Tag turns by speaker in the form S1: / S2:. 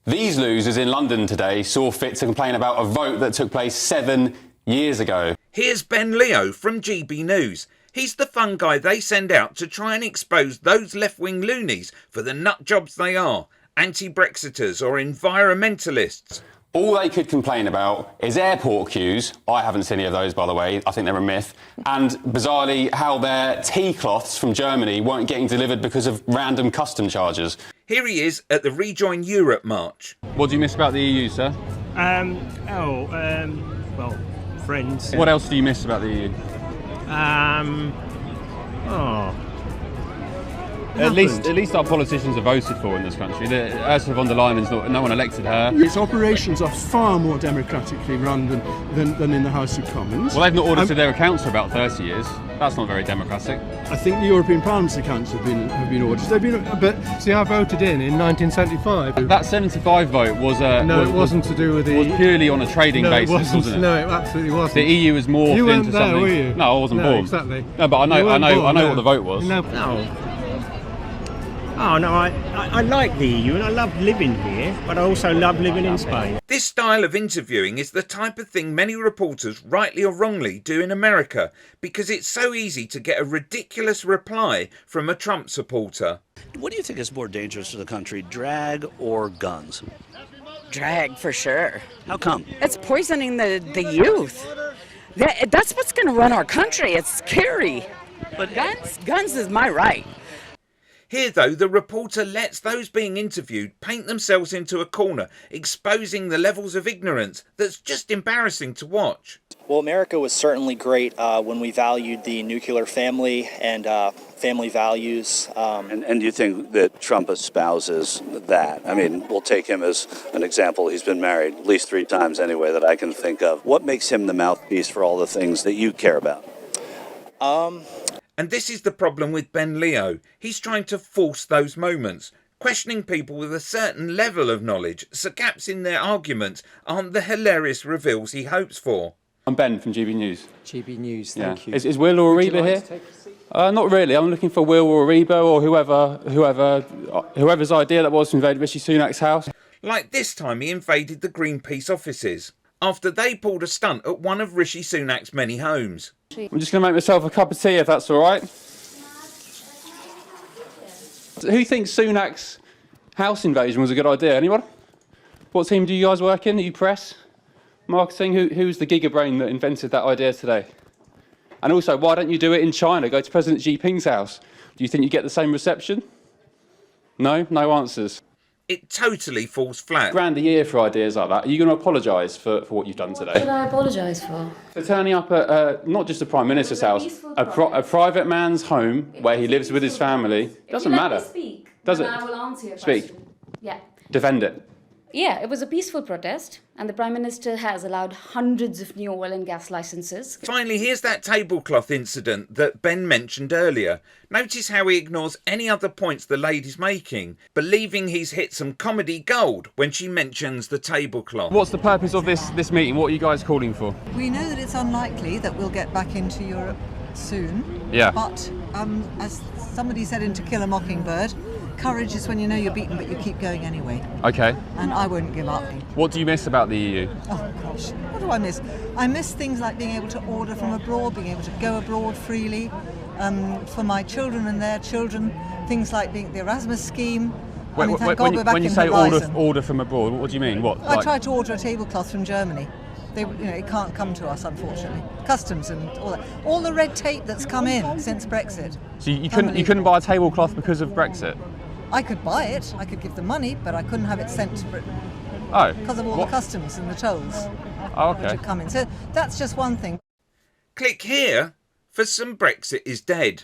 S1: These losers in London today saw fit to complain about a vote that took place 7 years ago.
S2: Here's Ben Leo from GB News. He's the fun guy they send out to try and expose those left-wing loonies for the nut jobs they are, anti-Brexiters or environmentalists.
S1: All they could complain about is airport queues. I haven't seen any of those, by the way. I think they're a myth. And bizarrely, how their tea cloths from Germany weren't getting delivered because of random custom charges.
S2: Here he is at the Rejoin Europe march.
S1: What do you miss about the EU, sir?
S3: Well, friends.
S1: What else do you miss about the EU? At least our politicians are voted for in this country. Ursula von der Leyen's no one elected her.
S4: Its operations are far more democratically run than in the House of Commons.
S1: Well, they've not audited their accounts for about 30 years. That's not very democratic.
S4: I think the European Parliament's accounts have been audited.
S3: But see, I voted in 1975.
S1: That 75 vote was
S3: No, it wasn't to do with the...
S1: was purely on a trading basis,
S3: it wasn't.
S1: wasn't it?
S3: No, it absolutely wasn't.
S1: The EU was morphed
S3: You weren't
S1: into
S3: there,
S1: something.
S3: were you?
S1: No, I wasn't born.
S3: Exactly.
S1: No, but I know what the vote was.
S3: No.
S5: Oh no, I like the EU and I love living here, but I also love living in Spain.
S2: This style of interviewing is the type of thing many reporters, rightly or wrongly, do in America because it's so easy to get a ridiculous reply from a Trump supporter.
S6: What do you think is more dangerous to the country, drag or guns?
S7: Drag, for sure.
S6: How come?
S7: It's poisoning the youth. That's what's going to run our country. It's scary. But guns is my right.
S2: Here, though, the reporter lets those being interviewed paint themselves into a corner, exposing the levels of ignorance that's just embarrassing to watch.
S8: Well, America was certainly great when we valued the nuclear family and family values.
S6: And do you think that Trump espouses that? I mean, we'll take him as an example. He's been married at least 3 times anyway that I can think of. What makes him the mouthpiece for all the things that you care about?
S2: And this is the problem with Ben Leo. He's trying to force those moments, questioning people with a certain level of knowledge, so gaps in their arguments aren't the hilarious reveals he hopes for.
S1: I'm Ben from GB News.
S9: GB News, thank you.
S1: Is Will or Reba here? Not really. I'm looking for Will or Reba or whoever's idea that was to invade Rishi Sunak's house.
S2: Like this time he invaded the Greenpeace offices, after they pulled a stunt at one of Rishi Sunak's many homes.
S1: I'm just going to make myself a cup of tea if that's all right. Who thinks Sunak's house invasion was a good idea? Anyone? What team do you guys work in? Are you press? Marketing? Who's the gigabrain that invented that idea today? And also, why don't you do it in China? Go to President Xi Jinping's house. Do you think you get the same reception? No? No answers.
S2: It totally falls flat.
S1: £1,000 a year for ideas like that. Are you going to apologise for what you've done today?
S10: What should I apologise for?
S1: For turning up at not just the Prime Minister's house, a private man's home where he lives with his family. Doesn't matter.
S10: Speak,
S1: does it?
S10: I will answer your
S1: Speak.
S10: question. Yeah.
S1: Defend it.
S10: Yeah, it was a peaceful protest, and the Prime Minister has allowed hundreds of new oil and gas licences.
S2: Finally, here's that tablecloth incident that Ben mentioned earlier. Notice how he ignores any other points the lady's making, believing he's hit some comedy gold when she mentions the tablecloth.
S1: What's the purpose of this meeting? What are you guys calling for?
S11: We know that it's unlikely that we'll get back into Europe soon.
S1: Yeah.
S11: But as somebody said in To Kill a Mockingbird, courage is when you know you're beaten but you keep going anyway.
S1: Okay.
S11: And I won't give up.
S1: What do you miss about the EU?
S11: Oh gosh, what do I miss? I miss things like being able to order from abroad, being able to go abroad freely. For my children and their children, things like the Erasmus scheme.
S1: When you say order from abroad, what do you mean? What?
S11: I tried to order a tablecloth from Germany. It can't come to us, unfortunately. Customs and all that. All the red tape that's come in since Brexit.
S1: So you couldn't buy a tablecloth because of Brexit?
S11: I could buy it, I could give them money, but I couldn't have it sent to Britain.
S1: Oh.
S11: Because of all the customs and the tolls.
S1: Oh, okay.
S11: Which have come in. So that's just one thing.
S2: Click here for some Brexit is Dead.